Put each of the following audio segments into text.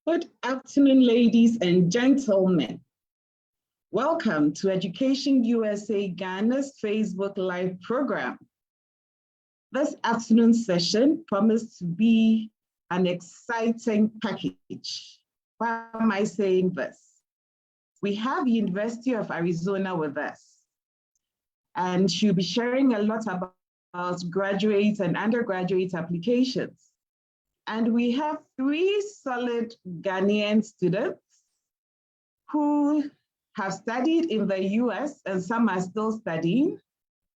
Good afternoon, ladies and gentlemen. Welcome to Education USA Ghana's Facebook Live program. This afternoon session promised to be an exciting package. Why am I saying this? We have University of Arizona with us, and she'll be sharing a lot about graduate and undergraduate applications. And we have three solid Ghanaian students who have studied in the US, and some are still studying.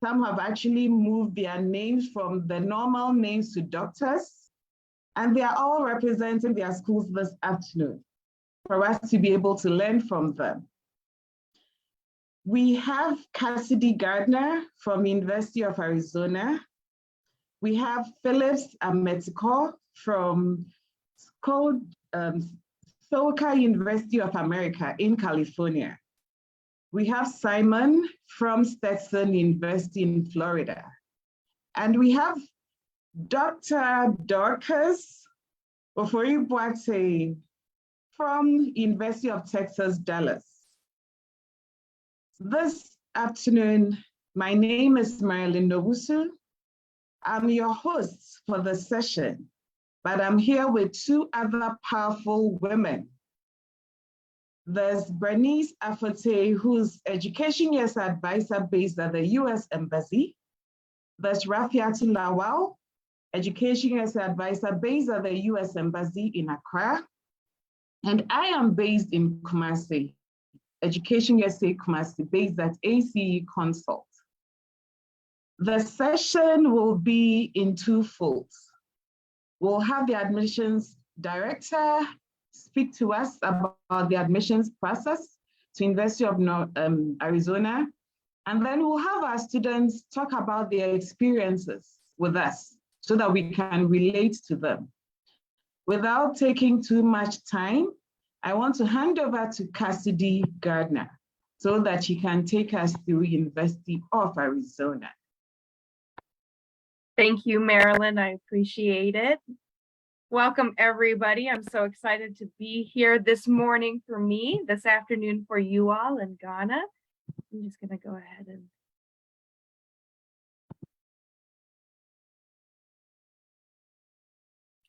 Some have actually moved their names from the normal names to doctors, and they are all representing their schools this afternoon for us to be able to learn from them. We have Cassidy Gardner from University of Arizona. We have Phillips Ametiko from SoCal University of America in California. We have Simon from Stetson University in Florida. And we have Dr. Dorcas Oforibuate from University of Texas, Dallas. This afternoon, my name is Marilyn Nobusu. I'm your host for the session, but I'm here with two other powerful women. There's Bernice Afote, who's EducationUSA advisor based at the US Embassy. There's Rafiatu Lawal, EducationUSA advisor based at the US Embassy in Accra. And I am based in Kumasi, EducationUSA Kumasi, based at ACE Consult. The session will be in two folds. We'll have the admissions director speak to us about the admissions process to University of Arizona. And then we'll have our students talk about their experiences with us so that we can relate to them. Without taking too much time, I want to hand over to Cassidy Gardner so that she can take us through University of Arizona. Thank you, Marilyn. I appreciate it. Welcome, everybody. I'm so excited to be here this morning for me, this afternoon for you all in Ghana. I'm just going to go ahead and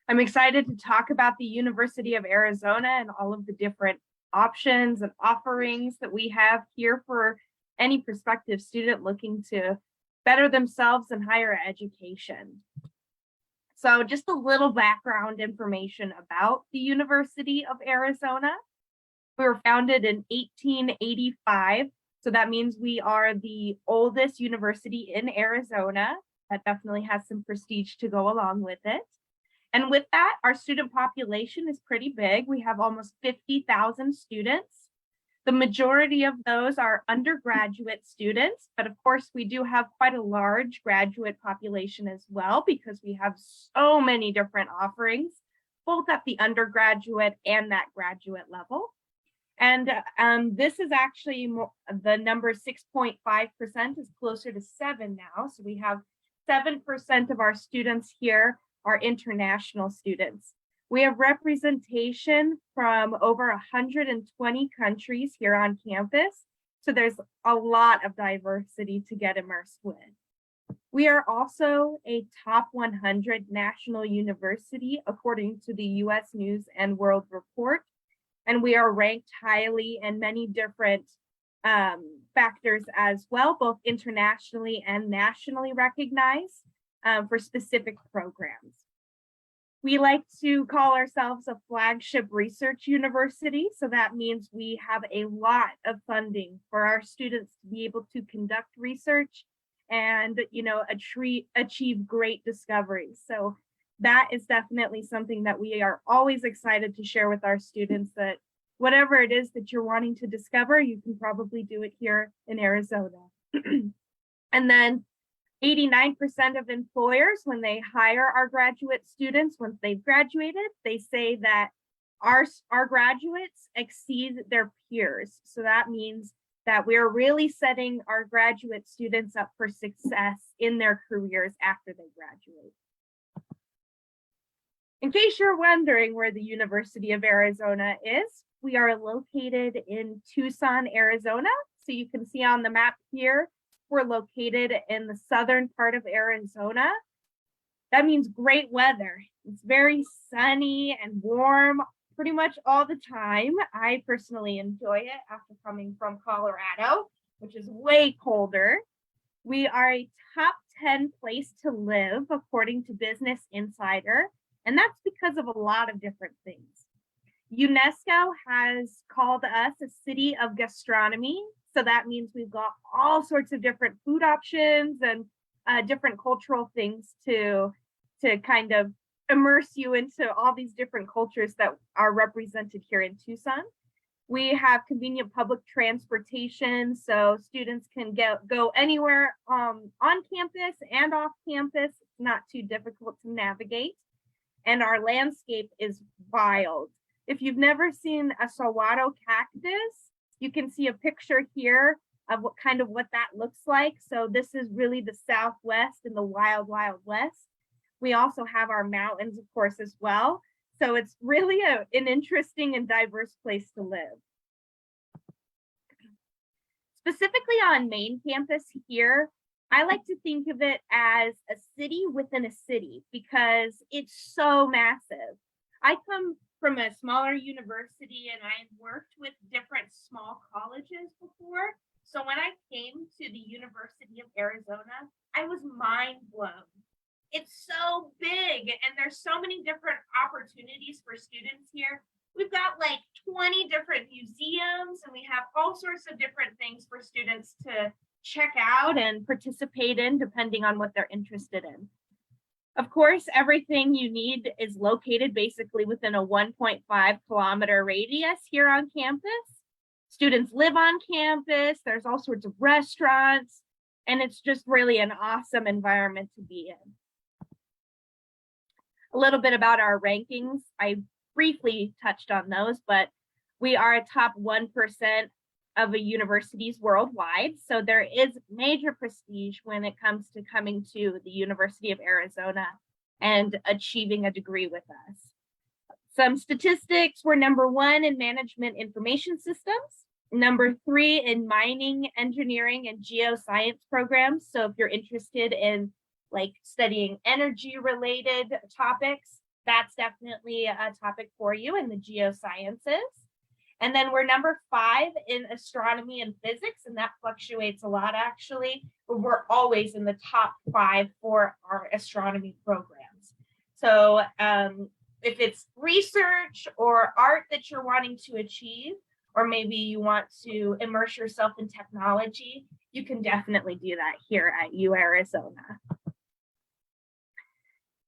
I'm excited to talk about the University of Arizona and all of the different options and offerings that we have here for any prospective student looking to better themselves in higher education. So just a little background information about the University of Arizona. We were founded in 1885. So that means we are the oldest university in Arizona. That definitely has some prestige to go along with it. And with that, our student population is pretty big. We have almost 50,000 students. The majority of those are undergraduate students, but of course we do have quite a large graduate population as well because we have so many different offerings, both at the undergraduate and that graduate level. And this is actually the number 6.5% is closer to 7 now. So we have 7% of our students here are international students. We have representation from over 120 countries here on campus. So there's a lot of diversity to get immersed with. We are also a top 100 national university, according to the US News and World Report. And we are ranked highly in many different factors as well, both internationally and nationally recognized for specific programs. We like to call ourselves a flagship research university. So that means we have a lot of funding for our students to be able to conduct research and, achieve great discoveries. So that is definitely something that we are always excited to share with our students, that whatever it is that you're wanting to discover, you can probably do it here in Arizona. And then 89% of employers, when they hire our graduate students, once they've graduated, they say that our graduates exceed their peers. So that means that we're really setting our graduate students up for success in their careers after they graduate. In case you're wondering where the University of Arizona is, we are located in Tucson, Arizona. So you can see on the map here, we're located in the southern part of Arizona. That means great weather. It's very sunny and warm pretty much all the time. I personally enjoy it after coming from Colorado, which is way colder. We are a top 10 place to live according to Business Insider, and that's because of a lot of different things. UNESCO has called us a city of gastronomy. So that means we've got all sorts of different food options and different cultural things to kind of immerse you into all these different cultures that are represented here in Tucson. We have convenient public transportation, so students can go anywhere on campus and off campus. It's not too difficult to navigate. And our landscape is wild. If you've never seen a saguaro cactus, you can see a picture here of what that looks like. So this is really the Southwest and the wild, wild West. We also have our mountains, of course, as well. So it's really an interesting and diverse place to live. Specifically on main campus here, I like to think of it as a city within a city because it's so massive. I come from a smaller university and I worked with different small colleges before. So when I came to the University of Arizona, I was mind blown. It's so big and there's so many different opportunities for students here. We've got like 20 different museums and we have all sorts of different things for students to check out and participate in depending on what they're interested in. Of course, everything you need is located basically within a 1.5 kilometer radius here on campus. Students live on campus, there's all sorts of restaurants, and it's just really an awesome environment to be in. A little bit about our rankings. I briefly touched on those, but we are a top 1% of the universities worldwide. So there is major prestige when it comes to coming to the University of Arizona and achieving a degree with us. Some statistics, we're #1 in management information systems, #3 in mining, engineering, and geoscience programs. So if you're interested in like studying energy related topics, that's definitely a topic for you in the geosciences. And then we're #5 in astronomy and physics, and that fluctuates a lot actually, but we're always in the top 5 for our astronomy programs. So if it's research or art that you're wanting to achieve, or maybe you want to immerse yourself in technology, you can definitely do that here at U Arizona.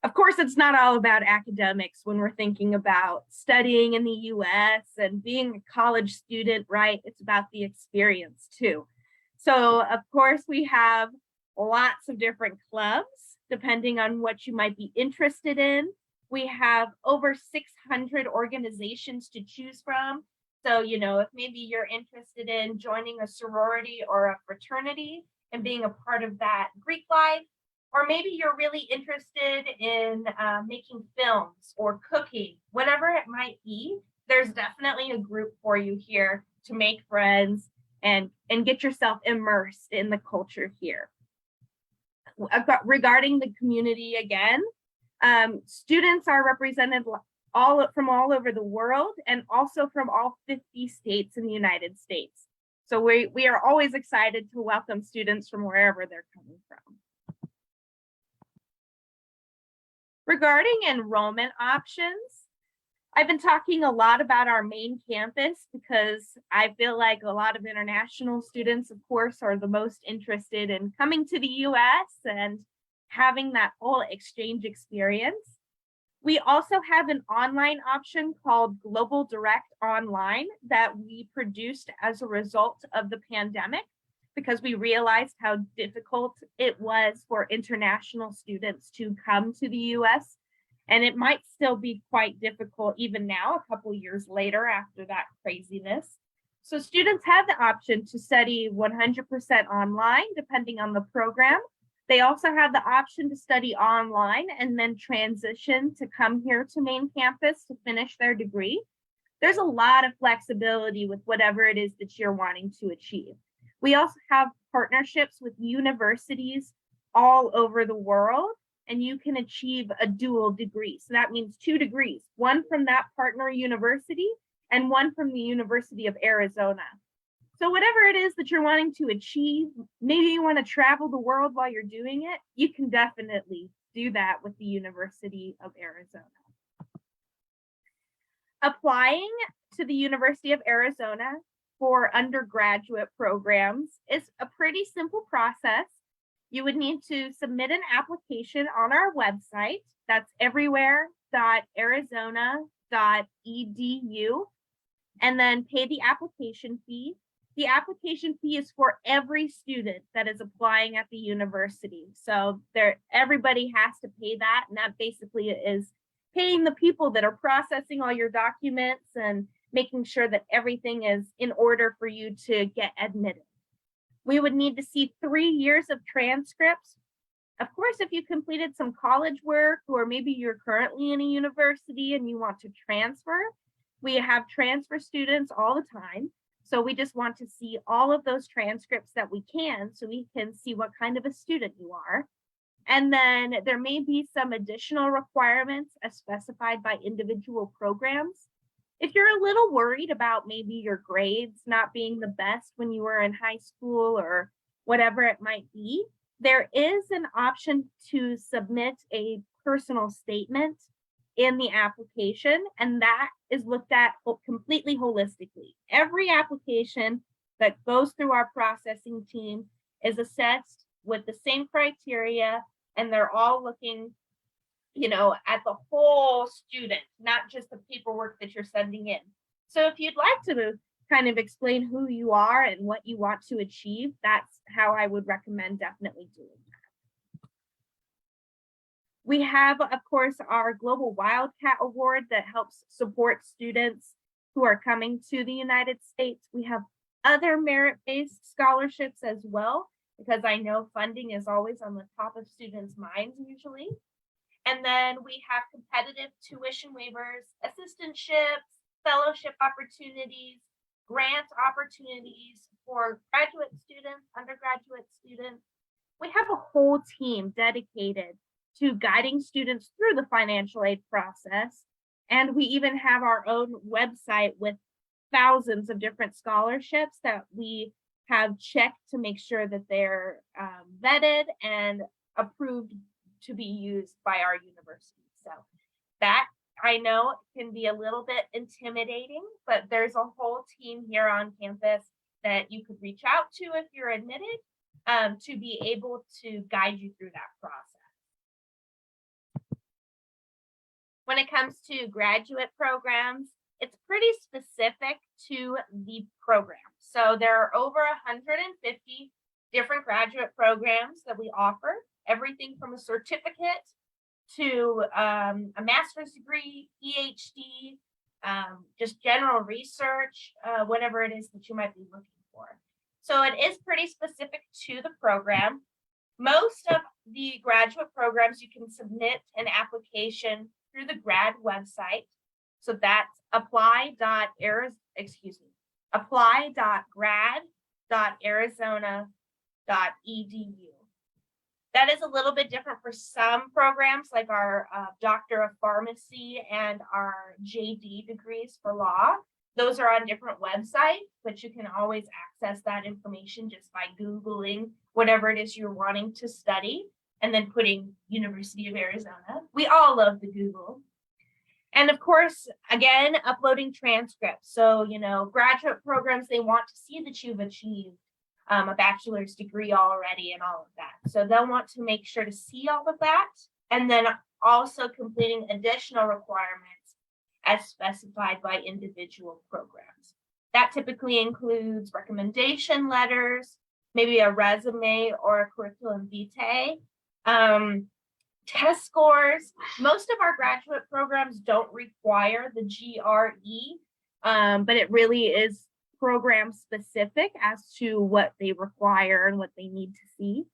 Of course, it's not all about academics when we're thinking about studying in the US and being a college student, right? It's about the experience too. So of course, we have lots of different clubs, depending on what you might be interested in. We have over 600 organizations to choose from. So, if maybe you're interested in joining a sorority or a fraternity and being a part of that Greek life, or maybe you're really interested in making films or cooking, whatever it might be, there's definitely a group for you here to make friends and get yourself immersed in the culture here. Regarding the community again, students are represented from all over the world and also from all 50 states in the United States. So we are always excited to welcome students from wherever they're coming from. Regarding enrollment options, I've been talking a lot about our main campus because I feel like a lot of international students, of course, are the most interested in coming to the US and having that whole exchange experience. We also have an online option called Global Direct Online that we produced as a result of the pandemic because we realized how difficult it was for international students to come to the US. And it might still be quite difficult even now, a couple years later after that craziness. So students have the option to study 100% online, depending on the program. They also have the option to study online and then transition to come here to main campus to finish their degree. There's a lot of flexibility with whatever it is that you're wanting to achieve. We also have partnerships with universities all over the world, and you can achieve a dual degree. So that means 2 degrees, one from that partner university and one from the University of Arizona. So whatever it is that you're wanting to achieve, maybe you want to travel the world while you're doing it, you can definitely do that with the University of Arizona. Applying to the University of Arizona for undergraduate programs is a pretty simple process. You would need to submit an application on our website. That's everywhere.arizona.edu, and then pay the application fee. The application fee is for every student that is applying at the university. So everybody has to pay that, and that basically is paying the people that are processing all your documents and making sure that everything is in order for you to get admitted. We would need to see 3 years of transcripts. Of course, if you completed some college work, or maybe you're currently in a university and you want to transfer, we have transfer students all the time. So we just want to see all of those transcripts that we can, so we can see what kind of a student you are. And then there may be some additional requirements as specified by individual programs. If you're a little worried about maybe your grades not being the best when you were in high school or whatever it might be, there is an option to submit a personal statement in the application, and that is looked at completely holistically. Every application that goes through our processing team is assessed with the same criteria, and they're all looking, at the whole student, not just the paperwork that you're sending in. So if you'd like to kind of explain who you are and what you want to achieve, that's how I would recommend definitely doing that. We have, of course, our Global Wildcat Award that helps support students who are coming to the United States. We have other merit-based scholarships as well, because I know funding is always on the top of students' minds usually. And then we have competitive tuition waivers, assistantships, fellowship opportunities, grant opportunities for graduate students, undergraduate students. We have a whole team dedicated to guiding students through the financial aid process. And we even have our own website with thousands of different scholarships that we have checked to make sure that they're vetted and approved to be used by our university. So that, I know, can be a little bit intimidating, but there's a whole team here on campus that you could reach out to if you're admitted, to be able to guide you through that process. When it comes to graduate programs, it's pretty specific to the program. So there are over 150 different graduate programs that we offer, everything from a certificate to a master's degree, PhD, just general research, whatever it is that you might be looking for. So it is pretty specific to the program. Most of the graduate programs, you can submit an application through the grad website. So that's apply.grad.arizona.edu. That is a little bit different for some programs, like our Doctor of Pharmacy and our JD degrees for law. Those are on different websites, but you can always access that information just by Googling whatever it is you're wanting to study and then putting University of Arizona. We all love the Google. And of course, again, uploading transcripts. So, graduate programs, they want to see that you've achieved a bachelor's degree already and all of that. So they'll want to make sure to see all of that, and then also completing additional requirements as specified by individual programs. That typically includes recommendation letters, maybe a resume or a curriculum vitae, test scores. Most of our graduate programs don't require the GRE, but it really is program specific as to what they require and what they need to see.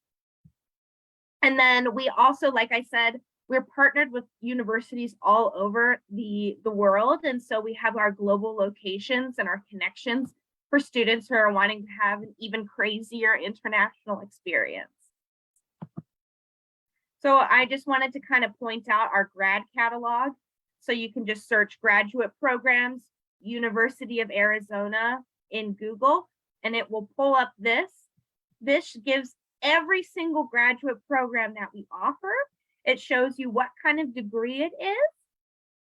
And then we also, like I said, we're partnered with universities all over the world. And so we have our global locations and our connections for students who are wanting to have an even crazier international experience. So I just wanted to kind of point out our grad catalog. So you can just search graduate programs, University of Arizona in Google, and it will pull up this. This gives every single graduate program that we offer. It shows you what kind of degree it is,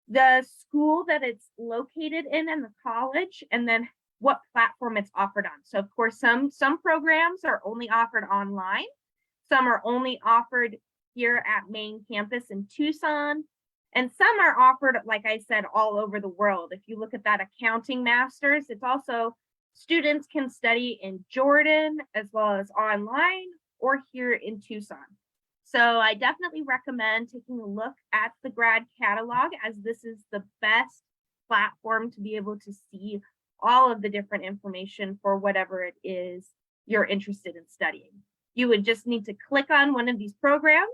the school that it's located in and the college, and then what platform it's offered on. So of course, some programs are only offered online. Some are only offered here at main campus in Tucson. And some are offered, like I said, all over the world. If you look at that accounting master's, it's also students can study in Jordan as well as online or here in Tucson. So I definitely recommend taking a look at the grad catalog, as this is the best platform to be able to see all of the different information for whatever it is you're interested in studying. You would just need to click on one of these programs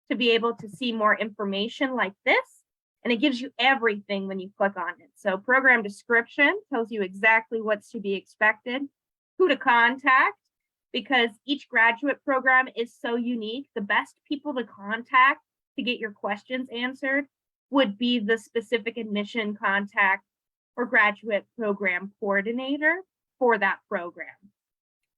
to be able to see more information like this. And it gives you everything when you click on it. So program description tells you exactly what's to be expected, who to contact, because each graduate program is so unique. The best people to contact to get your questions answered would be the specific admission contact or graduate program coordinator for that program.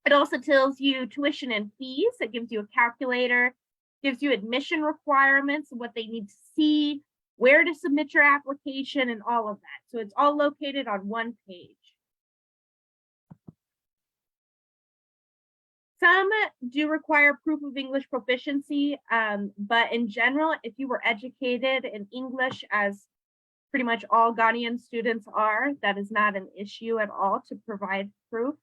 It also tells you tuition and fees. It gives you a calculator, gives you admission requirements, what they need to see, where to submit your application, and all of that. So it's all located on one page. Some do require proof of English proficiency, but in general, if you were educated in English, as pretty much all Ghanaian students are, that is not an issue at all to provide proof.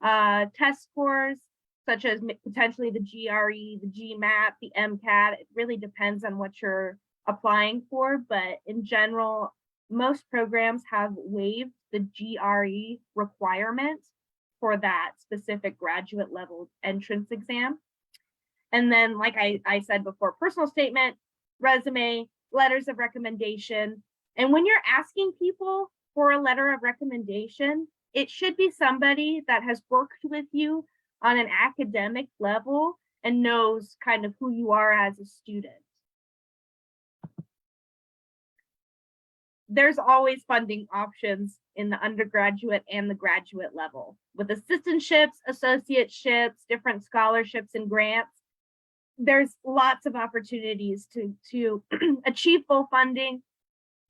Test scores, such as potentially the GRE, the GMAT, the MCAT, it really depends on what you're applying for, but in general, most programs have waived the GRE requirement for that specific graduate level entrance exam. And then, like I said before, personal statement, resume, letters of recommendation. And when you're asking people for a letter of recommendation, it should be somebody that has worked with you on an academic level and knows kind of who you are as a student. There's always funding options in the undergraduate and the graduate level with assistantships, associateships, different scholarships and grants. There's lots of opportunities to achieve full funding.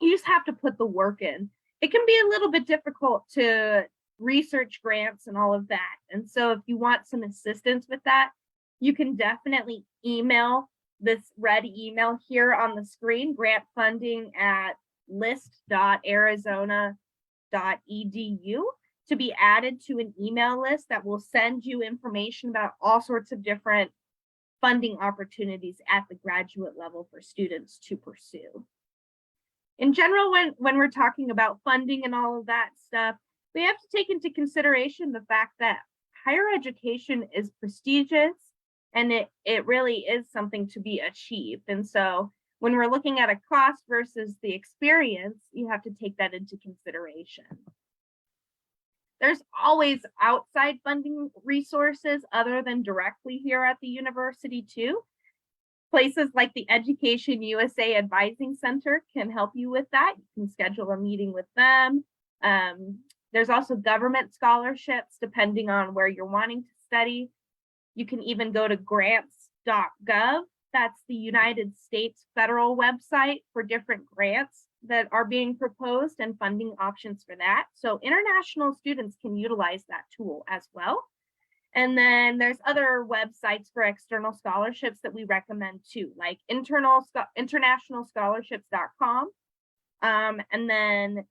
You just have to put the work in. It can be a little bit difficult to research grants and all of that. And so if you want some assistance with that, you can definitely email this red email here on the screen, grantfunding@list.arizona.edu, to be added to an email list that will send you information about all sorts of different funding opportunities at the graduate level for students to pursue. In general, when we're talking about funding and all of that stuff, we have to take into consideration the fact that higher education is prestigious and it really is something to be achieved. And so when we're looking at a cost versus the experience, you have to take that into consideration. There's always outside funding resources other than directly here at the university too. Places like the EducationUSA Advising Center can help you with that. You can schedule a meeting with them. There's also government scholarships depending on where you're wanting to study. You can even go to grants.gov. That's the United States federal website for different grants that are being proposed and funding options for that. So international students can utilize that tool as well. And then there's other websites for external scholarships that we recommend too, like internationalscholarships.com. And then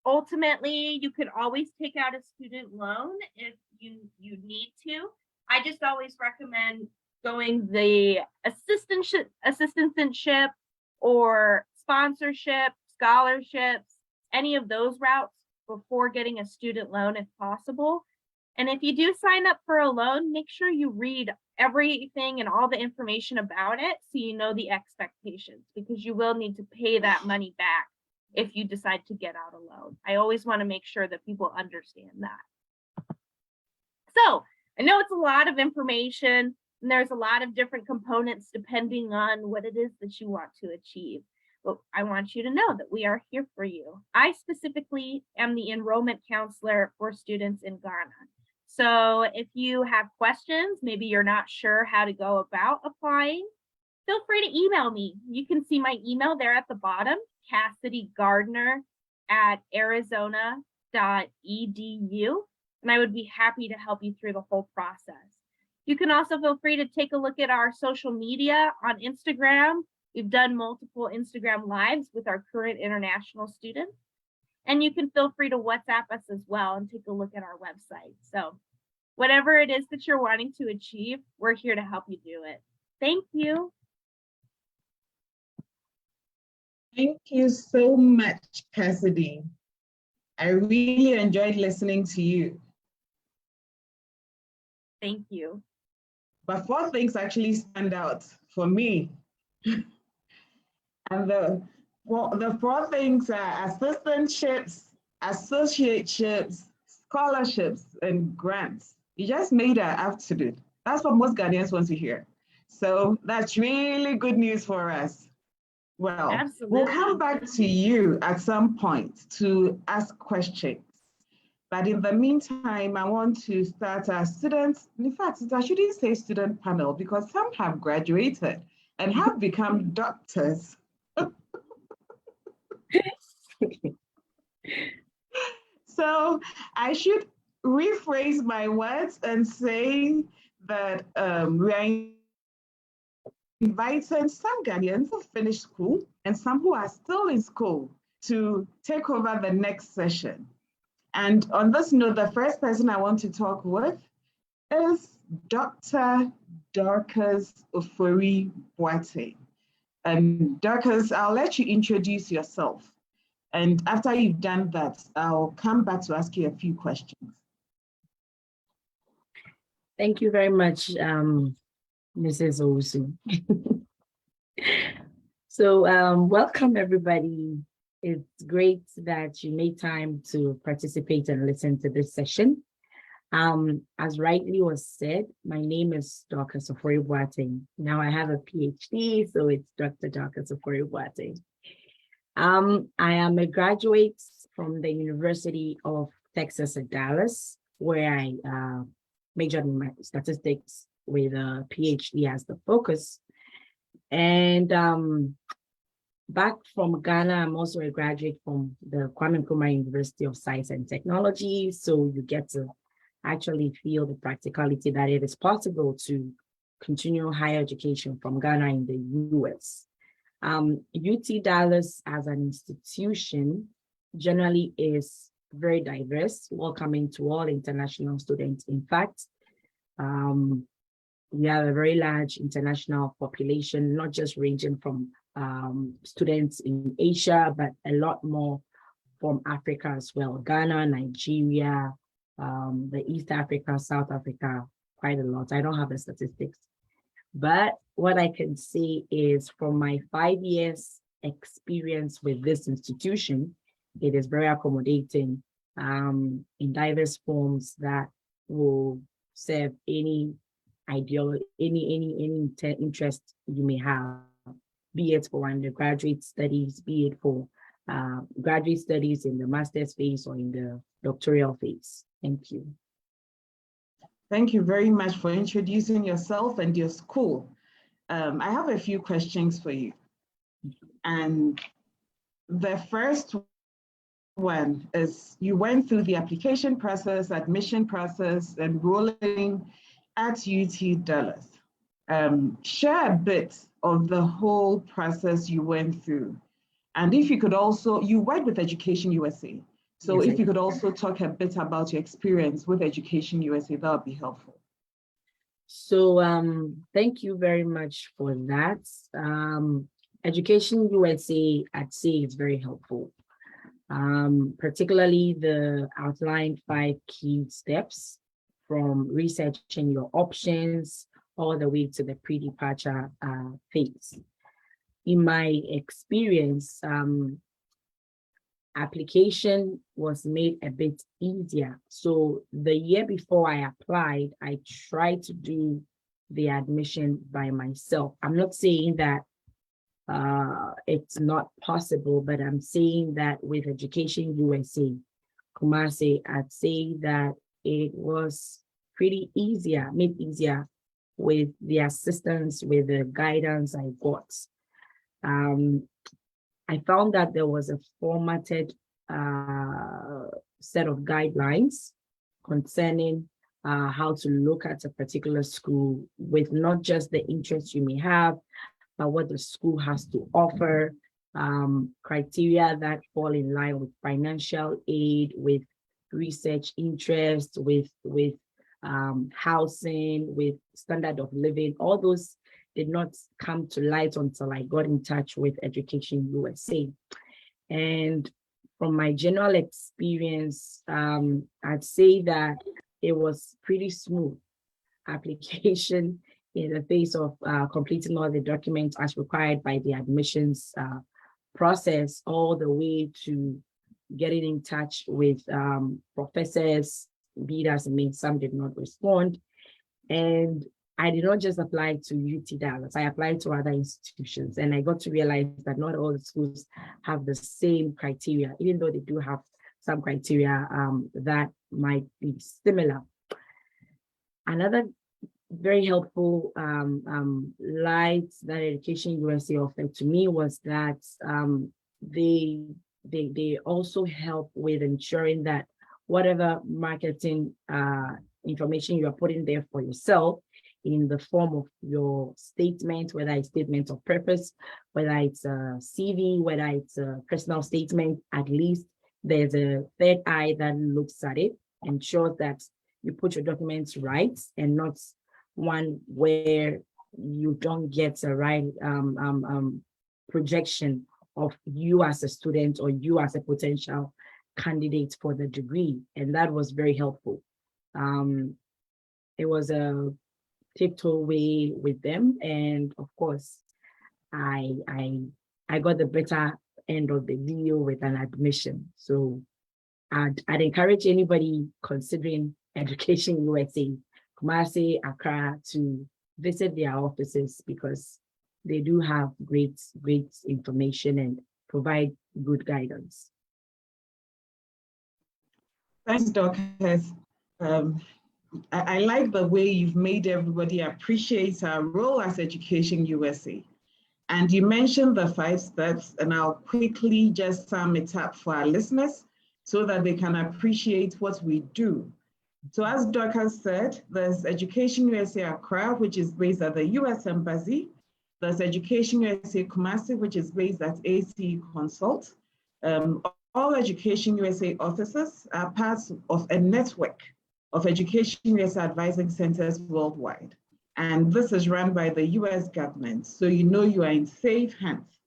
ultimately, you could always take out a student loan if you need to. I just always recommend going the assistantship or sponsorship, scholarships, any of those routes before getting a student loan if possible. And if you do sign up for a loan, make sure you read everything and all the information about it so you know the expectations, because you will need to pay that money back if you decide to get out a loan. I always want to make sure that people understand that. So I know it's a lot of information and there's a lot of different components depending on what it is that you want to achieve. But I want you to know that we are here for you. I specifically am the enrollment counselor for students in Ghana. So if you have questions, maybe you're not sure how to go about applying, feel free to email me. You can see my email there at the bottom, cassitygardner@arizona.edu, and I would be happy to help you through the whole process. You can also feel free to take a look at our social media on Instagram. We've done multiple Instagram lives with our current international students. And you can feel free to WhatsApp us as well and take a look at our website. So whatever it is that you're wanting to achieve, we're here to help you do it. Thank you. Thank you so much, Cassidy. I really enjoyed listening to you. Thank you. But 4 things actually stand out for me. And the 4 things are assistantships, associateships, scholarships, and grants. You just made our afternoon. That's what most Ghanaians want to hear. So that's really good news for us. Well, Absolutely. We'll come back to you at some point to ask questions. But in the meantime, I want to start our students. In fact, I shouldn't say student panel because some have graduated and have become doctors. So I should rephrase my words and say that we are inviting some Ghanaians who finished school and some who are still in school to take over the next session. And on this note, the first person I want to talk with is Dr. Dorcas Ofori Boateng. And Dorcas, I'll let you introduce yourself. And after you've done that, I'll come back to ask you a few questions. Thank you very much, Mrs. Owusu. So welcome, everybody. It's great that you made time to participate and listen to this session. As rightly was said, my name is Dr. Ofori Boateng. Now I have a PhD, so it's Dr. Ofori Boateng. I am a graduate from the University of Texas at Dallas, where I majored in statistics with a PhD as the focus. And back from Ghana, I'm also a graduate from the Kwame Nkrumah University of Science and Technology. So you get to actually feel the practicality that it is possible to continue higher education from Ghana in the US. UT Dallas as an institution generally is very diverse, welcoming to all international students. In fact, we have a very large international population, not just ranging from students in Asia, but a lot more from Africa as well. Ghana, Nigeria, the East Africa, South Africa, quite a lot. I don't have the statistics. But what I can say is from my 5 years experience with this institution, it is very accommodating in diverse forms that will serve any ideal, any interest you may have, be it for undergraduate studies, be it for graduate studies in the master's phase or in the doctoral phase. Thank you. Thank you very much for introducing yourself and your school. I have a few questions for you. And the first one is you went through the application process, admission process, enrolling at UT Dallas. Share a bit of the whole process you went through. And if you could also, you worked with Education USA. So Yes, if you could also talk a bit about your experience with Education USA, that would be helpful. So thank you very much for that. Education USA, I'd say, is very helpful. Particularly the outlined 5 key steps from researching your options, all the way to the pre-departure phase. In my experience, application was made a bit easier. So the year before I applied, I tried to do the admission by myself. I'm not saying that it's not possible, but I'm saying that with Education USA, Kumasi, I'd say that it was pretty easier, made easier with the assistance, with the guidance I got. I found that there was a formatted set of guidelines concerning how to look at a particular school with not just the interest you may have, but what the school has to offer, criteria that fall in line with financial aid, with research interest, with housing, with standard of living. All those did not come to light until I got in touch with Education USA. And from my general experience, I'd say that it was pretty smooth application in the face of completing all the documents as required by the admissions process, all the way to getting in touch with professors, be it as it may, some did not respond. And I did not just apply to UT Dallas, I applied to other institutions, and I got to realize that not all the schools have the same criteria, even though they do have some criteria that might be similar. Another very helpful light that Education USA offered to me was that they also help with ensuring that whatever marketing information you are putting there for yourself in the form of your statement, whether it's statement of purpose, whether it's a CV, whether it's a personal statement, at least there's a third eye that looks at it, ensures that you put your documents right and not one where you don't get a right projection of you as a student or you as a potential candidate for the degree. And that was very helpful. It was a tiptoe way with them. And of course, I got the better end of the deal with an admission. So I'd encourage anybody considering Education USA, Kumasi, Accra, to visit their offices because they do have great information and provide good guidance. Thanks, Dorcas. I like the way you've made everybody appreciate our role as Education USA. And you mentioned the 5 steps, and I'll quickly just sum it up for our listeners so that they can appreciate what we do. So as Dorcas said, there's Education USA Accra, which is based at the US Embassy. There's Education USA Kumasi, which is based at ACE Consult. All Education USA offices are parts of a network of Education USA advising centers worldwide. And this is run by the US government, so you know you are in safe hands.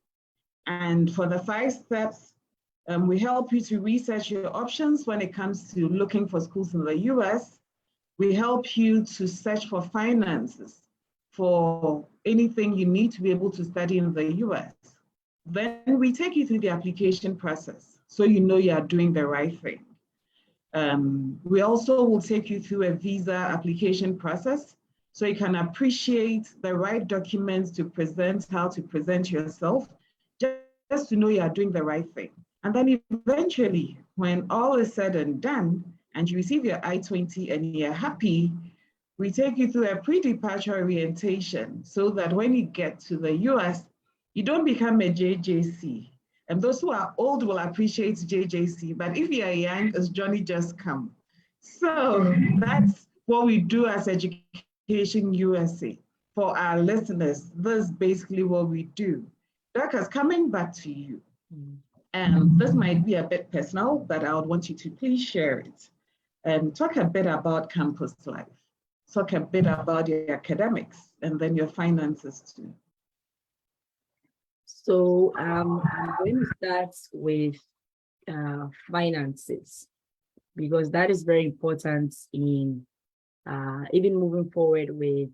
And for the 5 steps, we help you to research your options when it comes to looking for schools in the US. We help you to search for finances for anything you need to be able to study in the US. Then we take you through the application process so you know you are doing the right thing. We also will take you through a visa application process so you can appreciate the right documents to present, how to present yourself, just to know you are doing the right thing. And then eventually, when all is said and done, and you receive your I-20 and you're happy, we take you through a pre-departure orientation so that when you get to the US, you don't become a JJC. And those who are old will appreciate JJC, but if you are young, it's Johnny just come. So that's what we do as Education USA. For our listeners, this is basically what we do. Dorcas, coming back to you. And this might be a bit personal, but I would want you to please share it. And talk a bit about campus life. Talk a bit about your academics and then your finances too. So I'm going to start with finances because that is very important in even moving forward with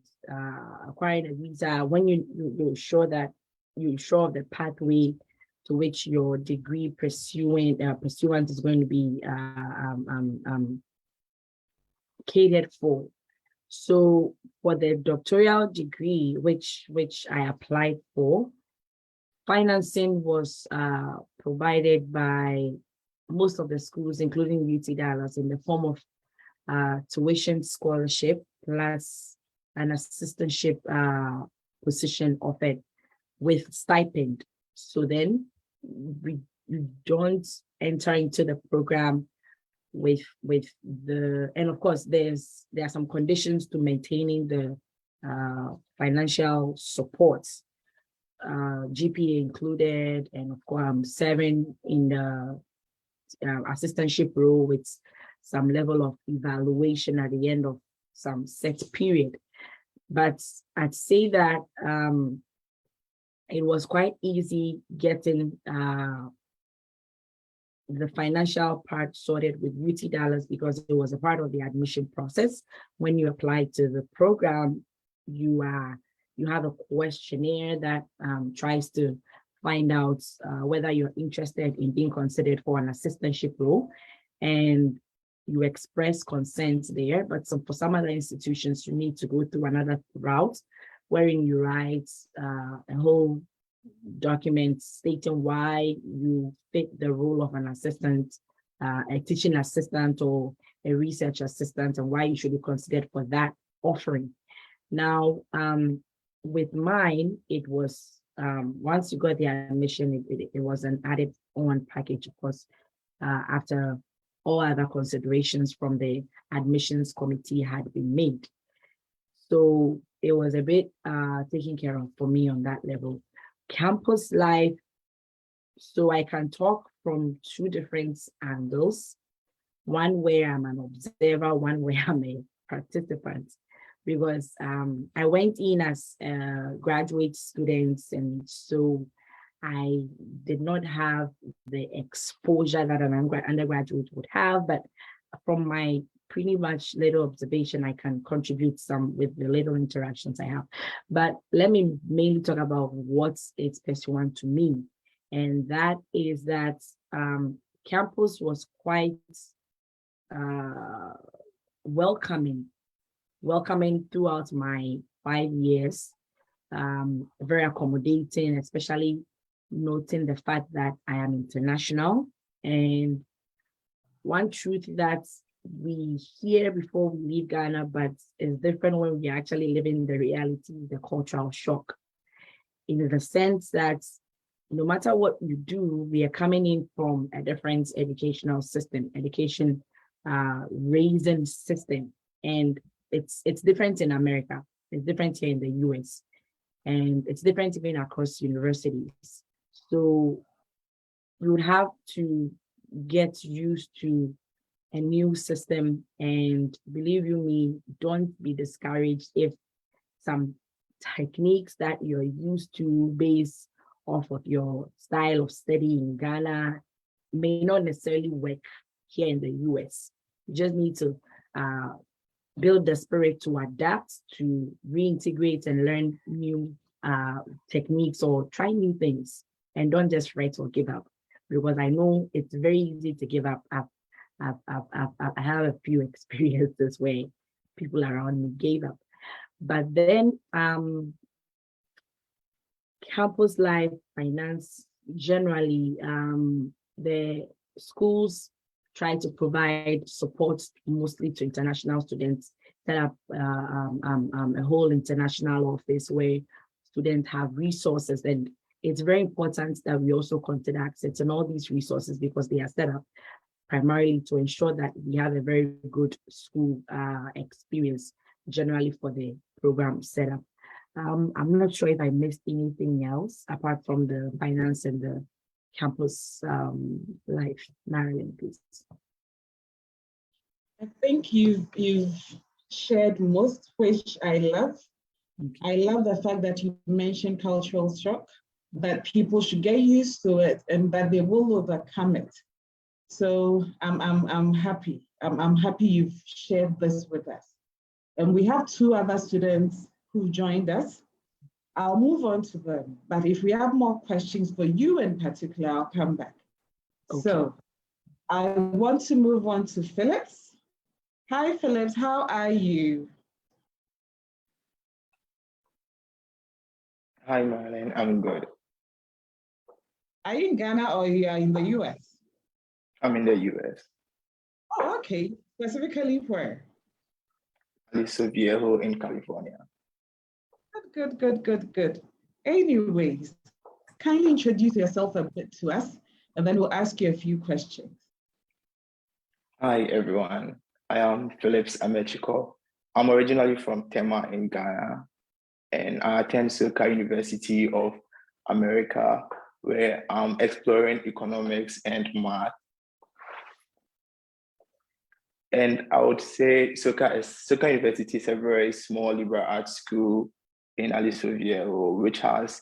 acquiring a visa, when you're sure that you're sure of the pathway to which your degree pursuant is going to be catered for. So for the doctoral degree, which I applied for, financing was provided by most of the schools, including UT Dallas, in the form of tuition scholarship plus an assistantship position offered with stipend. So then you don't enter into the program with the, and of course there are some conditions to maintaining the financial support, GPA included, and of course serving in the assistantship role with some level of evaluation at the end of some set period. But I'd say that it was quite easy getting the financial part sorted with UT Dallas because it was a part of the admission process. When you apply to the program, you have a questionnaire that tries to find out whether you're interested in being considered for an assistantship role, and you express consent there. But for some other institutions, you need to go through another route wherein you write a whole document stating why you fit the role of an assistant, a teaching assistant or a research assistant, and why you should be considered for that offering. Now, with mine, it was once you got the admission, it was an added on package, of course, after all other considerations from the admissions committee had been made. So it was a bit taken care of for me on that level. Campus life, so I can talk from two different angles. One where I'm an observer, one where I'm a participant. Because I went in as a graduate student, and so I did not have the exposure that an undergraduate would have, but from my pretty much little observation, I can contribute some with the little interactions I have. But let me mainly talk about what it's pursuant to me. And that is that campus was quite welcoming throughout my 5 years, very accommodating, especially noting the fact that I am international. And one truth that we hear before we leave Ghana, but is different when we actually live in the reality, the cultural shock, in the sense that no matter what you do, we are coming in from a different educational system, education raising system. And it's different in America, it's different here in the US, and it's different even across universities. So you would have to get used to a new system, and believe you me, don't be discouraged if some techniques that you're used to based off of your style of study in Ghana may not necessarily work here in the US. You just need to build the spirit to adapt, to reintegrate and learn new techniques or try new things, and don't just fret or give up, because I know it's very easy to give up. I have a few experiences where people around me gave up. But then campus life, finance, generally, the schools try to provide support mostly to international students, set up a whole international office where students have resources. And it's very important that we also consider accessing all these resources, because they are set up primarily to ensure that we have a very good school experience generally for the program setup. I'm not sure if I missed anything else apart from the finance and the campus life. Marilyn, please. I think you've shared most, which I love. Okay. I love the fact that you mentioned cultural shock, that people should get used to it and that they will overcome it. So I'm happy. I'm happy you've shared this with us. And we have two other students who joined us. I'll move on to them, but if we have more questions for you in particular, I'll come back. Okay. So I want to move on to Phillips. Hi, Phillips, how are you? Hi, Marlene. I'm good. Are you in Ghana or you are in the US? I'm in the US. Oh, okay. Specifically where? Aliso Viejo in California. Good. Anyways, kindly introduce yourself a bit to us, and then we'll ask you a few questions. Hi, everyone. I am Phillips Amechiko. I'm originally from Tema in Ghana, and I attend SOCA University of America, where I'm exploring economics and math. And I would say SOCA University is a very small liberal arts school in Aliso Viejo, which has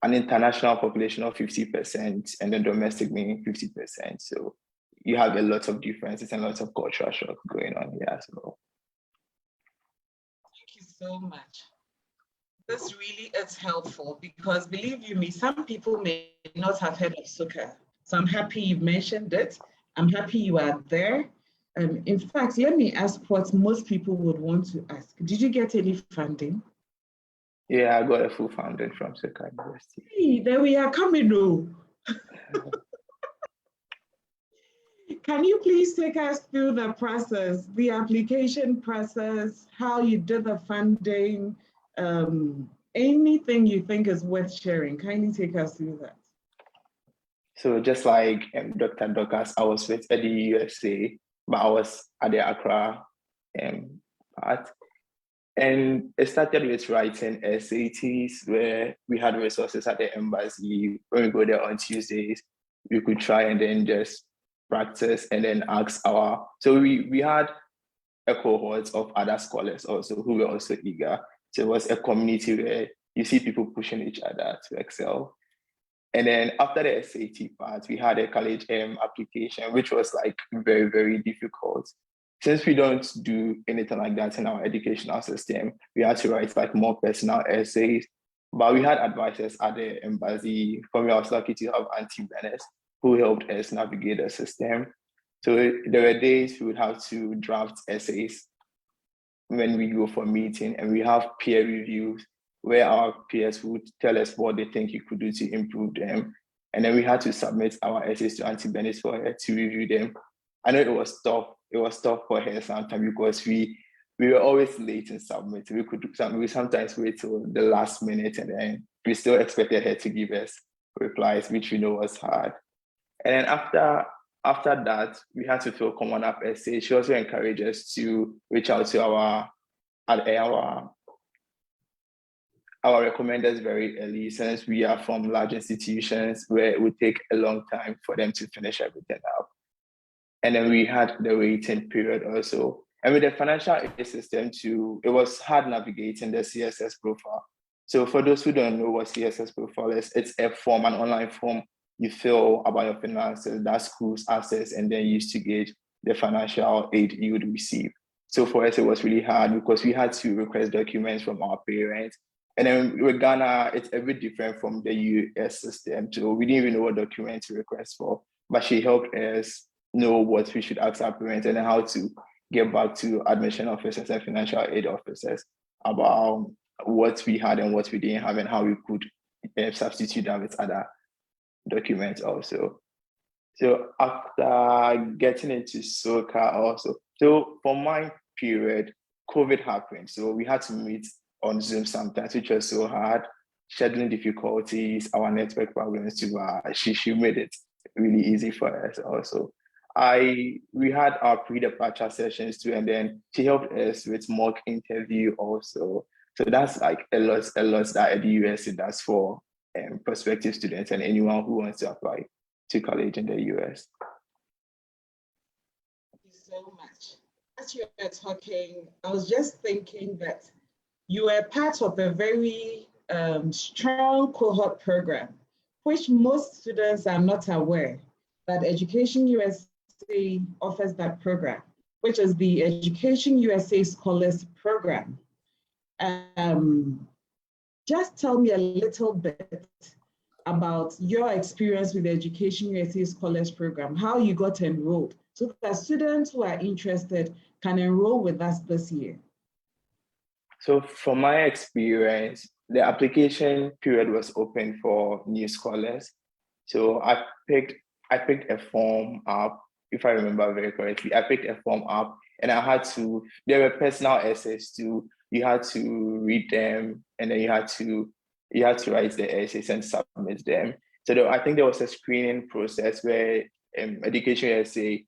an international population of 50% and then domestic meaning 50%. So you have a lot of differences and lots of cultural shock going on here as well. Thank you so much. This really is helpful because believe you me, some people may not have heard of SOCA. So I'm happy you mentioned it. I'm happy you are there. In fact, let me ask what most people would want to ask. Did you get any funding? Yeah, I got a full funding from SOCA University. Hey, there we are coming though. Can you please take us through the process, the application process, how you did the funding, anything you think is worth sharing? Kindly take us through that. So just like Dr. Dokas, I was with EducationUSA, but I was at the Accra part. And it started with writing SATs where we had resources at the embassy. When we go there on Tuesdays, we could try and then just practice and then ask our, so we had a cohort of other scholars also who were also eager. So it was a community where you see people pushing each other to excel. And then after the SAT part, we had a college application, which was like very, very difficult. Since we don't do anything like that in our educational system, we had to write like more personal essays. But we had advisors at the embassy. For me, I was lucky to have Auntie Venice, who helped us navigate the system. So there were days we would have to draft essays when we go for a meeting, and we have peer reviews where our peers would tell us what they think you could do to improve them. And then we had to submit our essays to Auntie Venice for her to review them. I know it was tough. It was tough for her sometimes because we were always late in submitting. We sometimes wait till the last minute, and then we still expected her to give us replies, which we know was hard. And then after that, we had to fill common up essays. She also encouraged us to reach out to our recommenders very early, since we are from large institutions where it would take a long time for them to finish everything up. And then we had the waiting period also. And with the financial aid system too, it was hard navigating the CSS profile. So for those who don't know what CSS profile is, it's a form, an online form you fill about your finances that schools access and then use to gauge the financial aid you would receive. So for us, it was really hard because we had to request documents from our parents. And then with Ghana, it's a bit different from the US system. So we didn't even know what documents to request for, but she helped us know what we should ask our parents and how to get back to admission officers and financial aid officers about what we had and what we didn't have and how we could substitute that with other documents also. So after getting into SOCA also, so for my period, COVID happened. So we had to meet on Zoom sometimes, which was so hard. Scheduling difficulties, our network problems too. She made it really easy for us also. We had our pre-departure sessions too, and then she helped us with mock interview also. So that's like a lot that EducationUSA does for prospective students and anyone who wants to apply to college in the US. Thank you so much. As you were talking, I was just thinking that you were part of a very strong cohort program, which most students are not aware that EducationUSA offers that program. which is the Education USA Scholars Program. Just tell me a little bit about your experience with the Education USA Scholars Program, how you got enrolled, so that students who are interested can enroll with us this year. So from my experience, the application period was open for new scholars. So I picked a form up, if I remember very correctly. I picked a form up and there were personal essays too. You had to read them, and then you had to write the essays and submit them. So I think there was a screening process where Education USA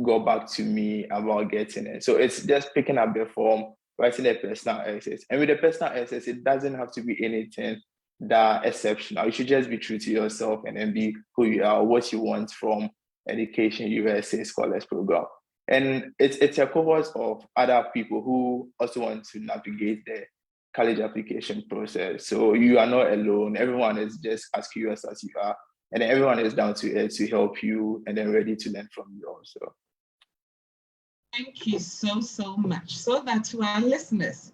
got back to me about getting it. So it's just picking up the form, writing the personal essays. And with the personal essays, it doesn't have to be anything that exceptional. You should just be true to yourself and then be who you are, what you want from Education USA Scholars Program. And it's a cohort of other people who also want to navigate the college application process. So you are not alone. Everyone is just as curious as you are. And then everyone is down to it to help you and then ready to learn from you also. Thank you so much. So that to our listeners,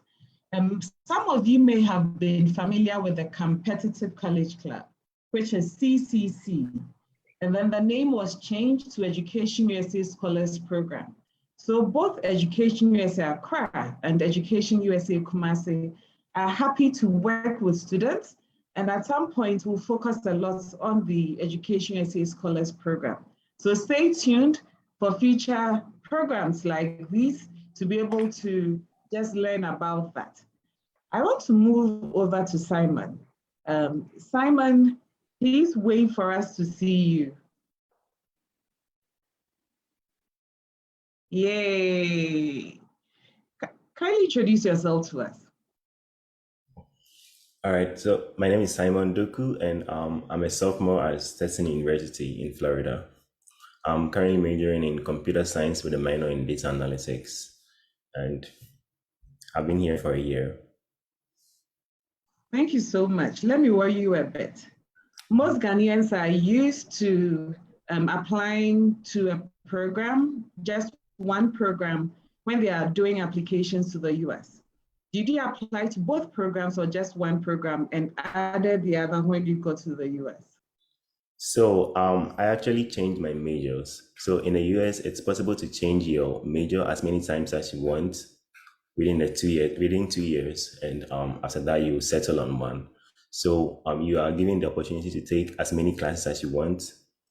some of you may have been familiar with the Competitive College Club, which is CCC. And then the name was changed to Education USA Scholars Program. So both Education USA Accra and Education USA Kumasi are happy to work with students. And at some point, we'll focus a lot on the Education USA Scholars Program. So stay tuned for future programs like these to be able to just learn about that. I want to move over to Simon. Simon, please wait for us to see you. Yay. Kindly introduce yourself to us. All right, so my name is Simon Doku, and I'm a sophomore at Stetson University in Florida. I'm currently majoring in computer science with a minor in data analytics, and I've been here for a year. Thank you so much. Let me worry you a bit. Most Ghanaians are used to applying to a program, just one program, when they are doing applications to the US. Did you apply to both programs or just one program and added the other when you got to the US? So I actually changed my majors. So in the US, it's possible to change your major as many times as you want within 2 years. And after that, you settle on one. So you are given the opportunity to take as many classes as you want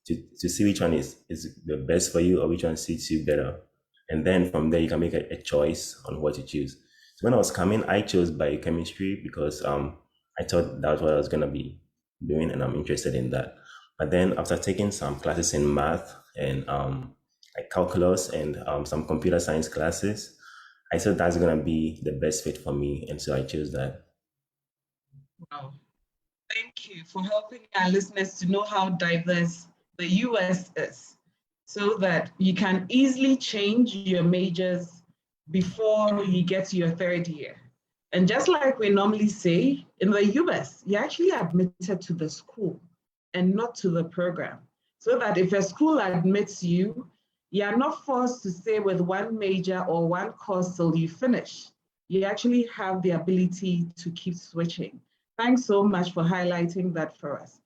to see which one is the best for you or which one suits you better. And then from there, you can make a choice on what to choose. So when I was coming, I chose biochemistry because I thought that was what I was going to be doing and I'm interested in that. But then after taking some classes in math and like calculus and some computer science classes, I thought that's going to be the best fit for me. And so I chose that. Wow. Thank you for helping our listeners to know how diverse the US is, so that you can easily change your majors before you get to your third year. And just like we normally say, in the US, you're actually admitted to the school and not to the program. So that if a school admits you, you are not forced to stay with one major or one course till you finish. You actually have the ability to keep switching. Thanks so much for highlighting that for us.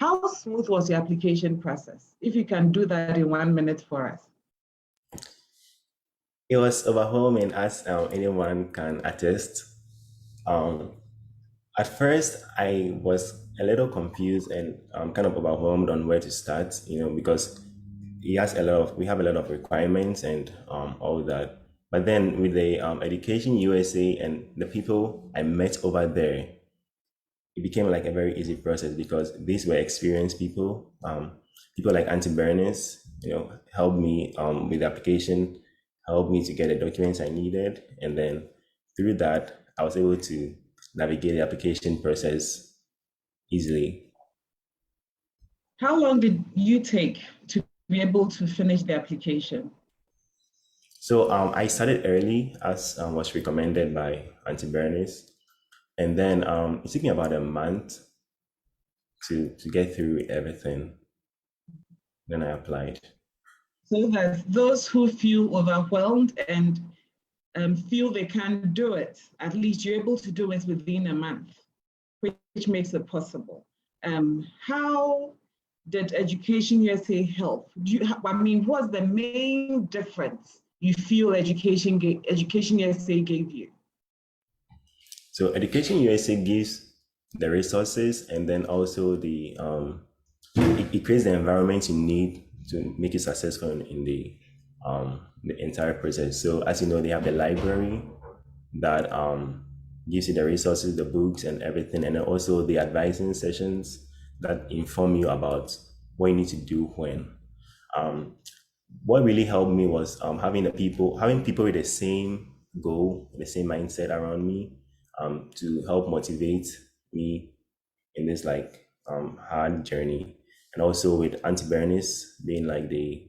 How smooth was your application process? If you can do that in 1 minute for us. It was overwhelming, as anyone can attest. At first, I was a little confused and kind of overwhelmed on where to start, because we have a lot of requirements and all that. But then with the Education USA and the people I met over there, it became like a very easy process because these were experienced people. People like Auntie Bernice, helped me with the application, helped me to get the documents I needed. And then through that, I was able to navigate the application process easily. How long did you take to be able to finish the application? So I started early as was recommended by Auntie Bernice. And then it took me about a month to get through everything. Then I applied. So that those who feel overwhelmed and feel they can't do it, at least you're able to do it within a month, which makes it possible. How did Education USA help? What's the main difference you feel Education USA gave you? So Education USA gives the resources, and then also it creates the environment you need to make it successful in the entire process. So as you know, they have the library that gives you the resources, the books and everything, and then also the advising sessions that inform you about what you need to do when. What really helped me was having people with the same goal, the same mindset around me, to help motivate me in this hard journey. And also with Auntie Bernice being like the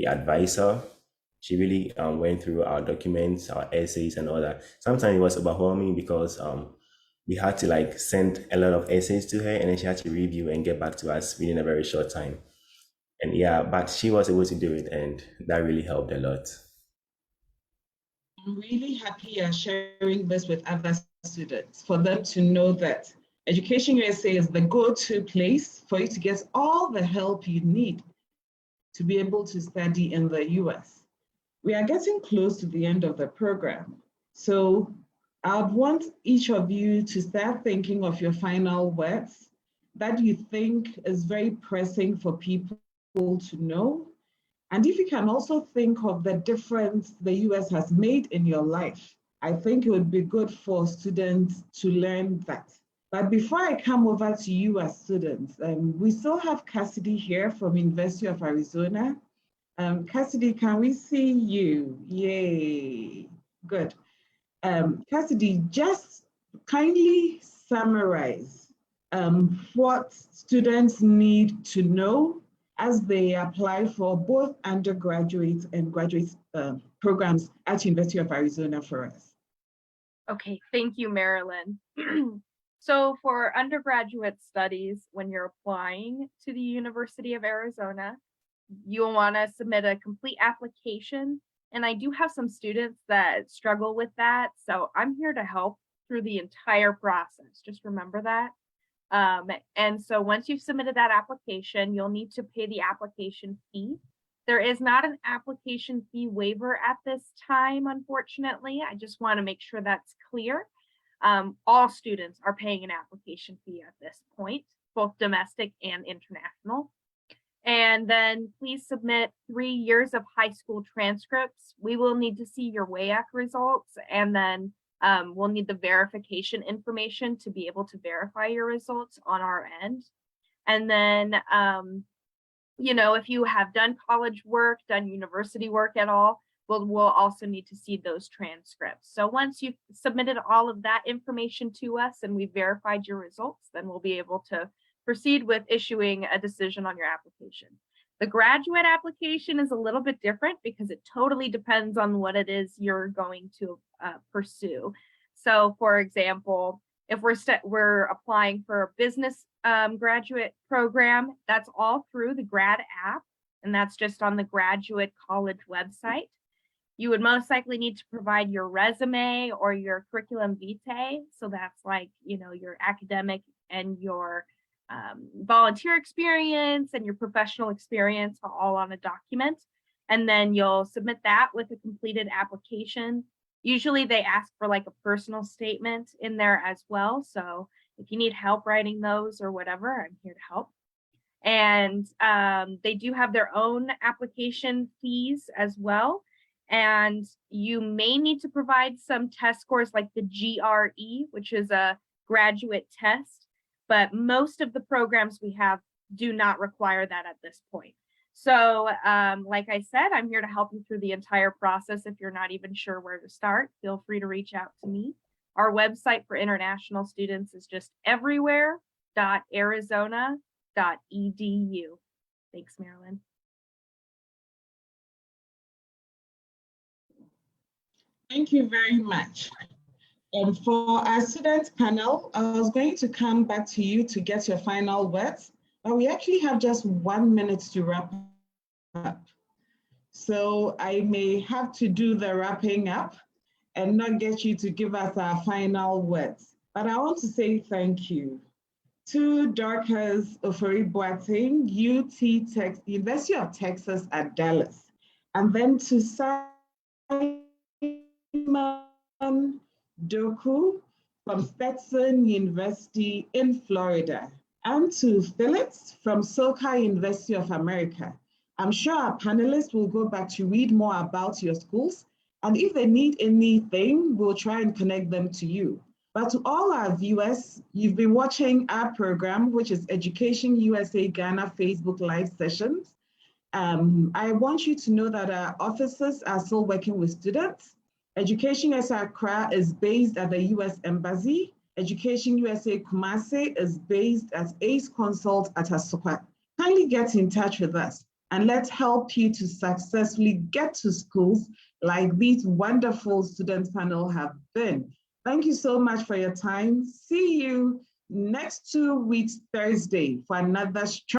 advisor, she really went through our documents, our essays and all that. Sometimes it was overwhelming because we had to send a lot of essays to her, and then she had to review and get back to us within a very short time. And yeah, but she was able to do it, and that really helped a lot. I'm really happy you're sharing this with other students, for them to know that Education USA is the go-to place for you to get all the help you need to be able to study in the US. We are getting close to the end of the program, so I'd want each of you to start thinking of your final words that you think is very pressing for people to know. And if you can also think of the difference the US has made in your life, I think it would be good for students to learn that. But before I come over to you as students, we still have Cassidy here from University of Arizona. Cassidy, can we see you? Yay, good. Cassidy, just kindly summarize what students need to know as they apply for both undergraduate and graduate programs at University of Arizona for us. Okay, thank you, Marilyn. So for undergraduate studies, when you're applying to the University of Arizona, you'll want to submit a complete application. And I do have some students that struggle with that, so I'm here to help through the entire process. Just remember that. And so once you've submitted that application, you'll need to pay the application fee. There is not an application fee waiver at this time, unfortunately. I just want to make sure that's clear. All students are paying an application fee at this point, both domestic and international. And then please submit 3 years of high school transcripts. We will need to see your WAEC results, and then we'll need the verification information to be able to verify your results on our end. And then, if you have done college work, done university work at all, we'll also need to see those transcripts. So once you've submitted all of that information to us and we've verified your results, then we'll be able to proceed with issuing a decision on your application. The graduate application is a little bit different because it totally depends on what it is you're going to pursue. So for example, if we're applying for a business graduate program, that's all through the Grad App, and that's just on the graduate college website. You would most likely need to provide your resume or your curriculum vitae. So that's your academic and your volunteer experience and your professional experience all on a document. And then you'll submit that with a completed application. Usually they ask for a personal statement in there as well. So if you need help writing those or whatever, I'm here to help. And they do have their own application fees as well. And you may need to provide some test scores like the GRE, which is a graduate test, but most of the programs we have do not require that at this point. So like I said, I'm here to help you through the entire process. If you're not even sure where to start, feel free to reach out to me. Our website for international students is just everywhere.arizona.edu. Thanks, Marilyn. Thank you very much. For our student panel, I was going to come back to you to get your final words, but we actually have just 1 minute to wrap So I may have to do the wrapping up and not get you to give us our final words. But I want to say thank you to Dorcas Ofori-Boateng, University of Texas at Dallas, and then to Simon Doku from Stetson University in Florida, and to Phillips from SoCal University of America. I'm sure our panelists will go back to read more about your schools, and if they need anything, we'll try and connect them to you. But to all our viewers, you've been watching our program, which is Education USA Ghana Facebook Live sessions. I want you to know that our officers are still working with students. Education USA Accra is based at the US Embassy. Education USA Kumasi is based as ACE Consult at Asokwa. Kindly get in touch with us and let's help you to successfully get to schools like these wonderful student panel have been. Thank you so much for your time. See you next 2 weeks, Thursday, for another